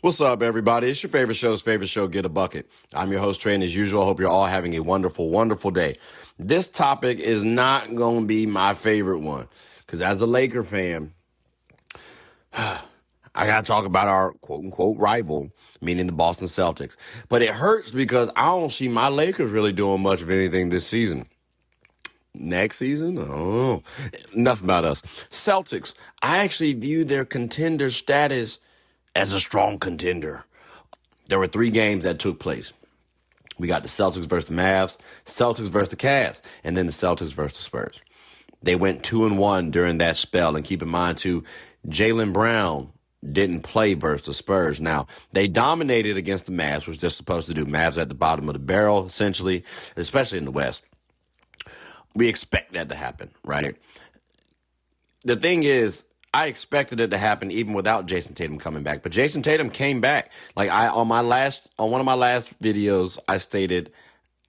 What's up, everybody? It's your favorite show, Get a Bucket. I'm your host, Trey, and as usual, I hope you're all having a wonderful, wonderful day. This topic is not going to be my favorite one, because as a Laker fan, I got to talk about our quote-unquote rival, meaning the Boston Celtics. But it hurts because I don't see my Lakers really doing much of anything this season. Next season? Oh, enough about us. Celtics, I actually view their contender status as a strong contender. There were 3 games that took place. We got the Celtics versus the Mavs, Celtics versus the Cavs, and then the Celtics versus the Spurs. They went 2-1 during that spell. And keep in mind, too, Jaylen Brown didn't play versus the Spurs. Now, they dominated against the Mavs, which they're supposed to do. Mavs at the bottom of the barrel, essentially, especially in the West. We expect that to happen, right? The thing is, I expected it to happen even without Jayson Tatum coming back. But Jayson Tatum came back. Like on one of my last videos, I stated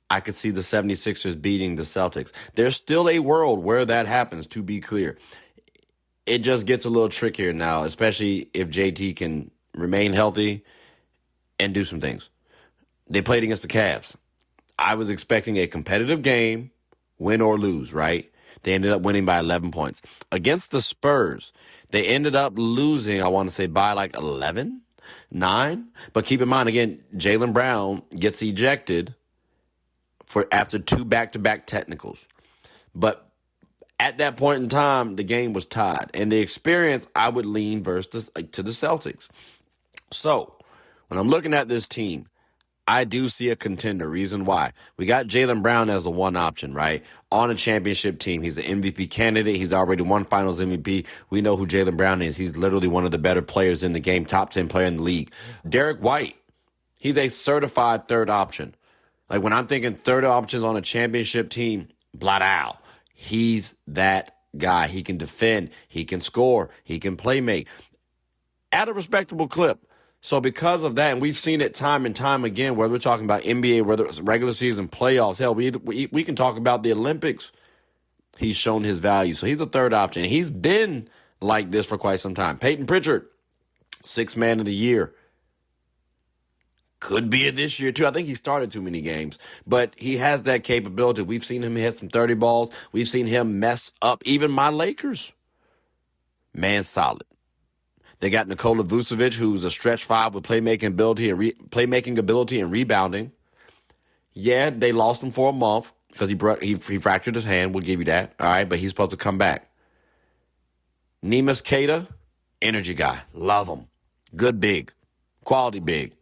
I could see the 76ers beating the Celtics. There's still a world where that happens, to be clear. It just gets a little trickier now, especially if JT can remain healthy and do some things. They played against the Cavs. I was expecting a competitive game, win or lose, right? They ended up winning by 11 points. Against the Spurs, they ended up losing, I want to say, by like 11, 9. But keep in mind, again, Jaylen Brown gets ejected after 2 back-to-back technicals. But at that point in time, the game was tied. And the experience, I would lean to the Celtics. So, when I'm looking at this team, I do see a contender. Reason why? We got Jaylen Brown as the one option, right? On a championship team. He's an MVP candidate. He's already won finals MVP. We know who Jaylen Brown is. He's literally one of the better players in the game, top 10 player in the league. Derrick White, he's a certified third option. Like when I'm thinking third options on a championship team, Bladau, he's that guy. He can defend. He can score. He can play make. At a respectable clip. So because of that, and we've seen it time and time again, whether we're talking about NBA, whether it's regular season, playoffs, hell, we can talk about the Olympics. He's shown his value. So he's the third option. He's been like this for quite some time. Peyton Pritchard, 6th man of the year. Could be it this year, too. I think he started too many games. But he has that capability. We've seen him hit some 30 balls. We've seen him mess up even my Lakers. Man, solid. They got Nikola Vucevic, who's a stretch 5 with playmaking ability and rebounding. Yeah, they lost him for a month because he fractured his hand. We'll give you that. All right, but he's supposed to come back. Neemias Queta, energy guy. Love him. Good big. Quality big.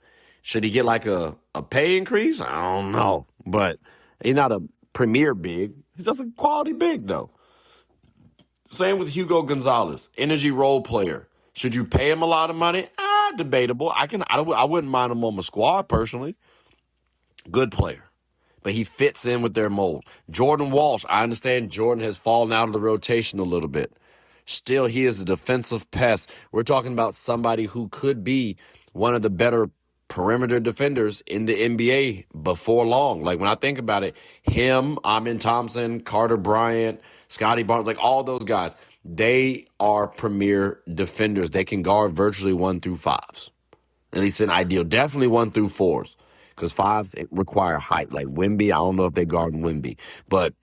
Should he get like a pay increase? I don't know. But he's not a premier big. He's just a quality big, though. Same with Hugo Gonzalez. Energy role player. Should you pay him a lot of money? Debatable. I wouldn't mind him on my squad personally. Good player. But he fits in with their mold. Jordan Walsh, I understand Jordan has fallen out of the rotation a little bit. Still, he is a defensive pest. We're talking about somebody who could be one of the better perimeter defenders in the NBA before long. Like when I think about it, him, Amin Thompson, Carter Bryant, Scotty Barnes, like all those guys, they are premier defenders. They can guard virtually 1 through 5s. At least in ideal. Definitely 1 through 4s. Because 5s require height. Like Wemby, I don't know if they guard Wemby. But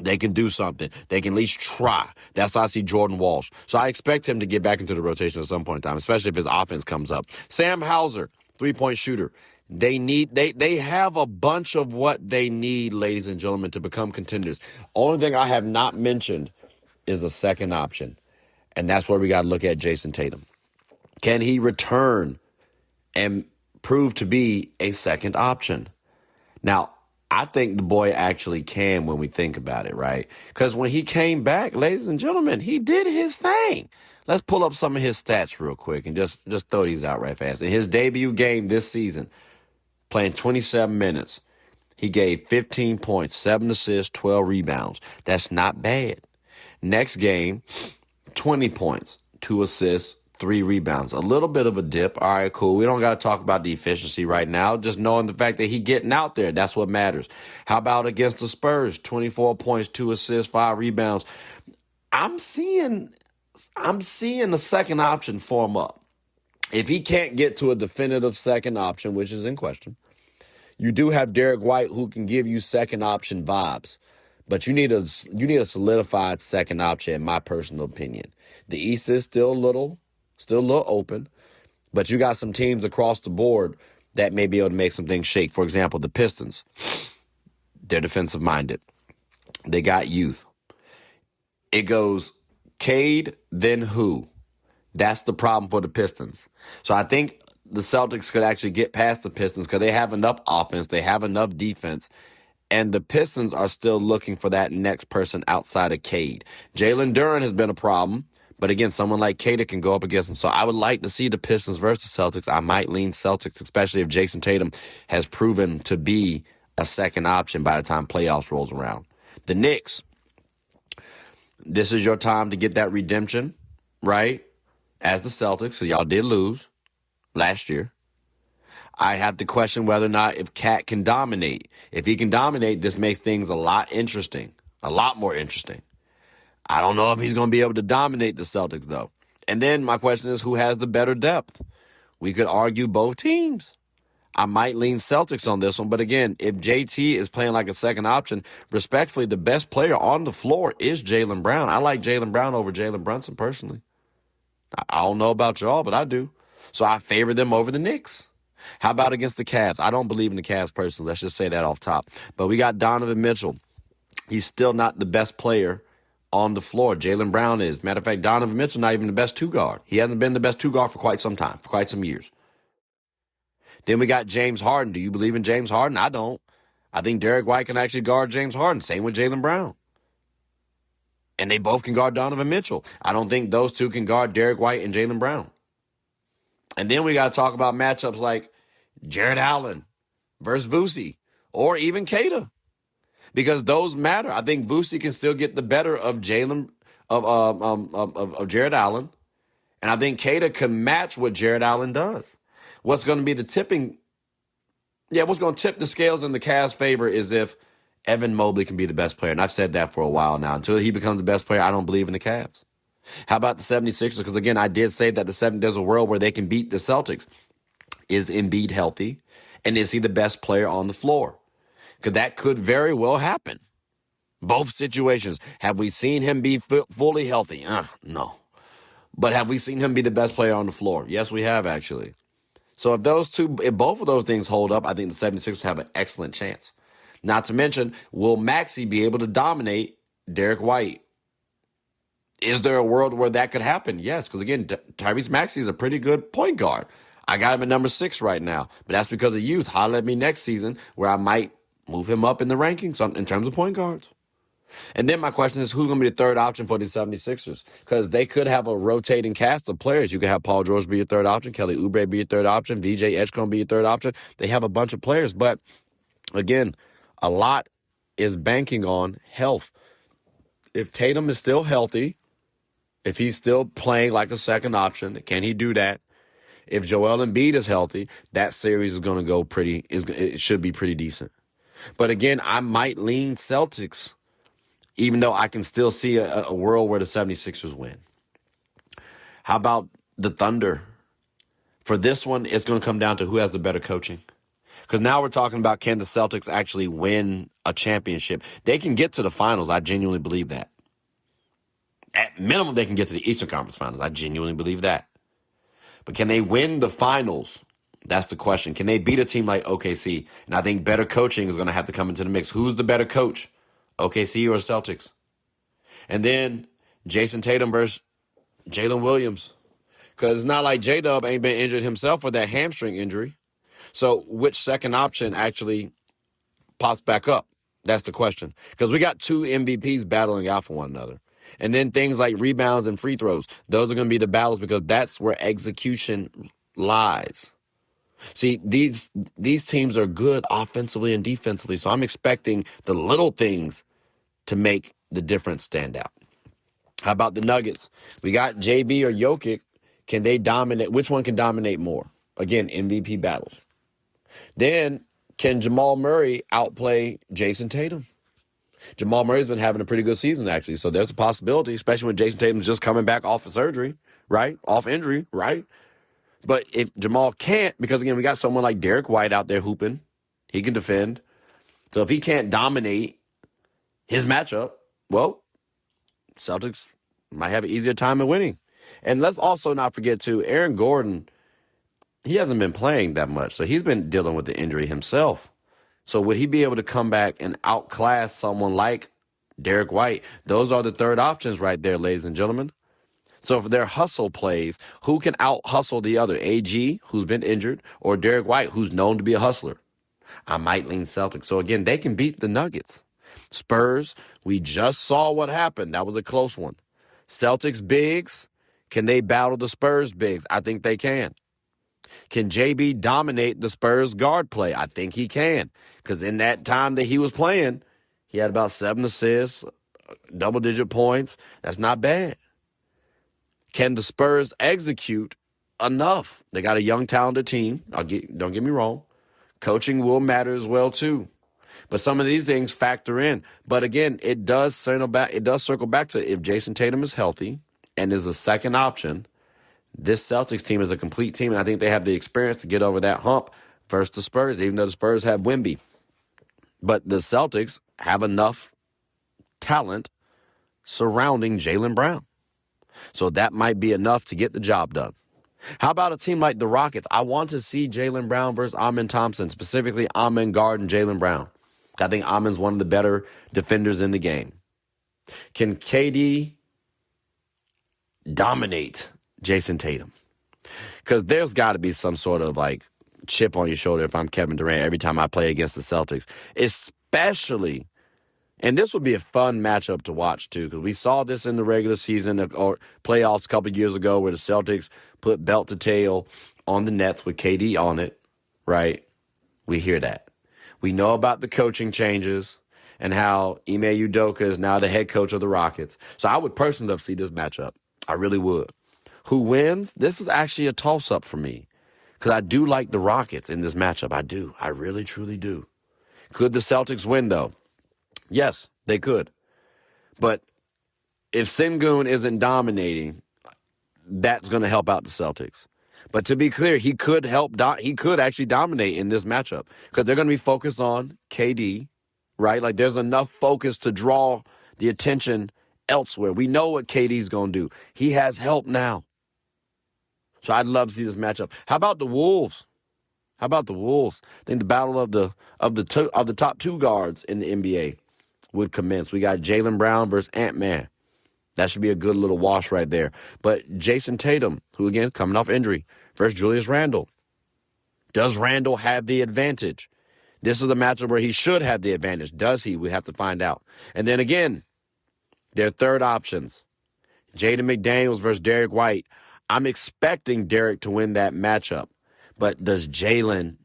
they can do something. They can at least try. That's why I see Jordan Walsh. So I expect him to get back into the rotation at some point in time, especially if his offense comes up. Sam Hauser, 3-point shooter. They have a bunch of what they need, ladies and gentlemen, to become contenders. Only thing I have not mentioned is a second option. And that's where we got to look at Jayson Tatum. Can he return and prove to be a second option? Now, I think the boy actually can when we think about it, right? Because when he came back, ladies and gentlemen, he did his thing. Let's pull up some of his stats real quick and just throw these out right fast. In his debut game this season, playing 27 minutes, he gave 15 points, 7 assists, 12 rebounds. That's not bad. Next game, 20 points, 2 assists, 3 rebounds. A little bit of a dip. All right, cool. We don't got to talk about the efficiency right now. Just knowing the fact that he getting out there, that's what matters. How about against the Spurs? 24 points, 2 assists, 5 rebounds. I'm seeing the second option form up. If he can't get to a definitive second option, which is in question, you do have Derrick White who can give you second option vibes. But you need a solidified second option, in my personal opinion. The East is still a little open, but you got some teams across the board that may be able to make some things shake. For example, the Pistons. They're defensive minded. They got youth. It goes Cade, then who? That's the problem for the Pistons. So I think the Celtics could actually get past the Pistons because they have enough offense, they have enough defense, and the Pistons are still looking for that next person outside of Cade. Jaylen Brown has been a problem, but again, someone like Cade can go up against him. So I would like to see the Pistons versus Celtics. I might lean Celtics, especially if Jayson Tatum has proven to be a second option by the time playoffs rolls around. The Knicks, this is your time to get that redemption, right? As the Celtics, so y'all did lose last year. I have to question whether or not if Cat can dominate. If he can dominate, this makes things a lot interesting, a lot more interesting. I don't know if he's going to be able to dominate the Celtics, though. And then my question is, who has the better depth? We could argue both teams. I might lean Celtics on this one, but again, if JT is playing like a second option, respectfully, the best player on the floor is Jaylen Brown. I like Jaylen Brown over Jalen Brunson personally. I don't know about y'all, but I do. So I favor them over the Knicks. How about against the Cavs? I don't believe in the Cavs personally. Let's just say that off top. But we got Donovan Mitchell. He's still not the best player on the floor. Jaylen Brown is. Matter of fact, Donovan Mitchell not even the best two guard. He hasn't been the best two guard for quite some time, for quite some years. Then we got James Harden. Do you believe in James Harden? I don't. I think Derrick White can actually guard James Harden. Same with Jaylen Brown. And they both can guard Donovan Mitchell. I don't think those two can guard Derrick White and Jaylen Brown. And then we got to talk about matchups like Jared Allen versus Vuce or even Kata, because those matter. I think Vuce can still get the better of Jared Allen, and I think Kata can match what Jared Allen does. What's going to be the tipping? Yeah, what's going to tip the scales in the Cavs' favor is if Evan Mobley can be the best player, and I've said that for a while now. Until he becomes the best player, I don't believe in the Cavs. How about the 76ers? Because, again, I did say that there's a world where they can beat the Celtics. Is Embiid healthy? And is he the best player on the floor? Because that could very well happen. Both situations. Have we seen him be fully healthy? No. But have we seen him be the best player on the floor? Yes, we have, actually. So if both of those things hold up, I think the 76ers have an excellent chance. Not to mention, will Maxey be able to dominate Derrick White? Is there a world where that could happen? Yes, because again, Tyrese Maxey is a pretty good point guard. I got him at number 6 right now, but that's because of youth. Holler at me next season where I might move him up in the rankings in terms of point guards. And then my question is, who's going to be the third option for the 76ers? Because they could have a rotating cast of players. You could have Paul George be your third option, Kelly Oubre be your third option, VJ Edgecombe be your third option. They have a bunch of players, but again, a lot is banking on health. If Tatum is still healthy, if he's still playing like a second option, can he do that? If Joel Embiid is healthy, that series is going to go it should be pretty decent. But again, I might lean Celtics, even though I can still see a world where the 76ers win. How about the Thunder? For this one, it's going to come down to who has the better coaching. Because now we're talking about, can the Celtics actually win a championship? They can get to the finals. I genuinely believe that. At minimum, they can get to the Eastern Conference Finals. I genuinely believe that. But can they win the finals? That's the question. Can they beat a team like OKC? And I think better coaching is going to have to come into the mix. Who's the better coach? OKC or Celtics? And then Jayson Tatum versus Jalen Williams. Because it's not like J-Dub ain't been injured himself with that hamstring injury. So which second option actually pops back up? That's the question. Because we got two MVPs battling out for one another. And then things like rebounds and free throws. Those are going to be the battles because that's where execution lies. See, these teams are good offensively and defensively. So I'm expecting the little things to make the difference stand out. How about the Nuggets? We got JB or Jokic. Can they dominate? Which one can dominate more? Again, MVP battles. Then, can Jamal Murray outplay Jayson Tatum? Jamal Murray's been having a pretty good season, actually. So there's a possibility, especially when Jayson Tatum's just coming back off of surgery, right? Off injury, right? But if Jamal can't, because again, we got someone like Derrick White out there hooping, he can defend. So if he can't dominate his matchup, well, Celtics might have an easier time in winning. And let's also not forget, too, Aaron Gordon, he hasn't been playing that much, so he's been dealing with the injury himself. So would he be able to come back and outclass someone like Derrick White? Those are the third options right there, ladies and gentlemen. So if they're hustle plays, who can out-hustle the other? AG, who's been injured, or Derrick White, who's known to be a hustler? I might lean Celtics. So again, they can beat the Nuggets. Spurs, we just saw what happened. That was a close one. Celtics bigs, can they battle the Spurs bigs? I think they can. Can JB dominate the Spurs guard play? I think he can. Because in that time that he was playing, he had about 7 assists, double-digit points. That's not bad. Can the Spurs execute enough? They got a young, talented team. Don't get me wrong. Coaching will matter as well, too. But some of these things factor in. But again, it does circle back to if Jayson Tatum is healthy and is a second option, this Celtics team is a complete team, and I think they have the experience to get over that hump versus the Spurs, even though the Spurs have Wemby. But the Celtics have enough talent surrounding Jaylen Brown. So that might be enough to get the job done. How about a team like the Rockets? I want to see Jaylen Brown versus Amen Thompson, specifically Amen guarding Jaylen Brown. I think Amen's one of the better defenders in the game. Can KD dominate Jayson Tatum? Because there's got to be some sort of like chip on your shoulder if I'm Kevin Durant every time I play against the Celtics. Especially, and this would be a fun matchup to watch too, because we saw this in the regular season or playoffs a couple of years ago where the Celtics put belt to tail on the Nets with KD on it, right? We hear that. We know about the coaching changes and how Ime Udoka is now the head coach of the Rockets. So I would personally love to see this matchup. I really would. Who wins? This is actually a toss-up for me because I do like the Rockets in this matchup. I do. I really, truly do. Could the Celtics win, though? Yes, they could. But if Sengun isn't dominating, that's going to help out the Celtics. But to be clear, he could actually dominate in this matchup because they're going to be focused on KD, right? Like there's enough focus to draw the attention elsewhere. We know what KD's going to do. He has help now. So I'd love to see this matchup. How about the Wolves? I think the battle of the top two guards in the NBA would commence. We got Jaylen Brown versus Ant-Man. That should be a good little wash right there. But Jayson Tatum, who again coming off injury, versus Julius Randle. Does Randle have the advantage? This is a matchup where he should have the advantage. Does he? We have to find out. And then again, their third options. Jaden McDaniels versus Derrick White. I'm expecting Derrick to win that matchup. But does Jaden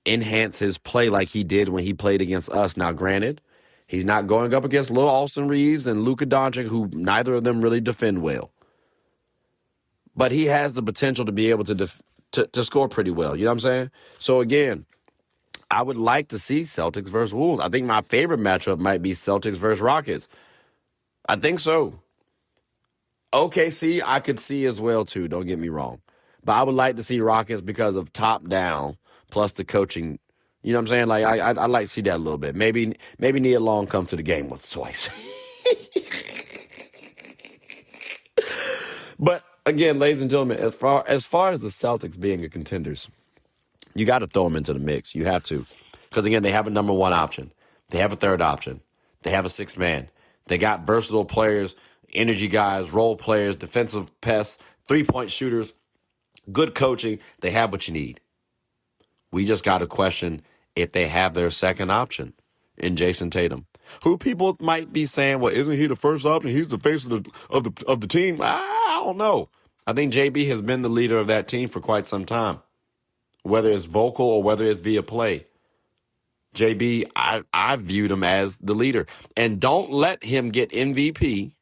enhance his play like he did when he played against us? Now, granted, he's not going up against Lil Austin Reeves and Luka Doncic, who neither of them really defend well. But he has the potential to be able to score pretty well. You know what I'm saying? So, again, I would like to see Celtics versus Wolves. I think my favorite matchup might be Celtics versus Rockets. I think so. OKC, I could see as well, too. Don't get me wrong. But I would like to see Rockets because of top down plus the coaching. You know what I'm saying? Like I'd like to see that a little bit. Maybe Nia Long come to the game once or twice. But again, ladies and gentlemen, as far as the Celtics being a contenders, you got to throw them into the mix. You have to, because again, they have a number one option. They have a third option. They have a sixth man. They got versatile players, energy guys, role players, defensive pests, 3-point shooters, good coaching. They have what you need. We just got to question if they have their second option in Jayson Tatum, who people might be saying, well, isn't he the first option? He's the face of the team. I don't know. I think JB has been the leader of that team for quite some time, whether it's vocal or whether it's via play. JB, I viewed him as the leader. And don't let him get MVP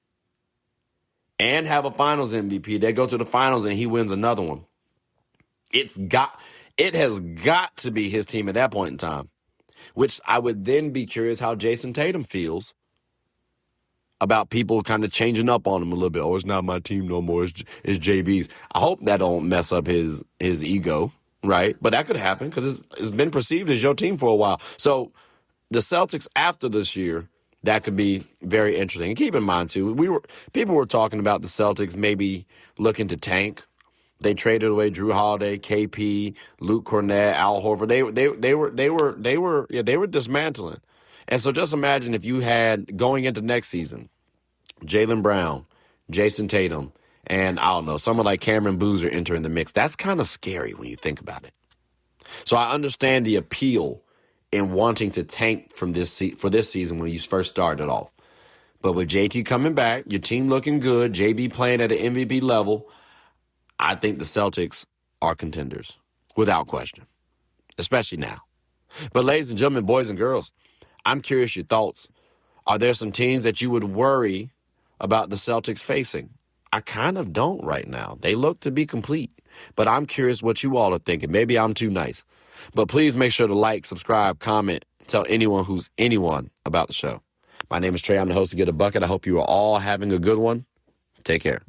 and have a finals MVP. They go to the finals and he wins another one. It has got to be his team at that point in time, which I would then be curious how Jayson Tatum feels about people kind of changing up on him a little bit. Oh, it's not my team no more. It's JB's. I hope that don't mess up his ego, right? But that could happen because it's been perceived as your team for a while. So the Celtics after this year, that could be very interesting. And keep in mind too, people were talking about the Celtics maybe looking to tank. They traded away Drew Holiday, KP, Luke Cornett, Al Horford. They were dismantling. And so just imagine if you had, going into next season, Jaylen Brown, Jayson Tatum, and I don't know, someone like Cameron Boozer entering the mix. That's kind of scary when you think about it. So I understand the appeal in wanting to tank for this season when you first started off. But with JT coming back, your team looking good, JB playing at an MVP level, I think the Celtics are contenders, without question, especially now. But ladies and gentlemen, boys and girls, I'm curious your thoughts. Are there some teams that you would worry about the Celtics facing? I kind of don't right now. They look to be complete. But I'm curious what you all are thinking. Maybe I'm too nice. But please make sure to like, subscribe, comment, tell anyone who's anyone about the show. My name is Trey. I'm the host of Get a Bucket. I hope you are all having a good one. Take care.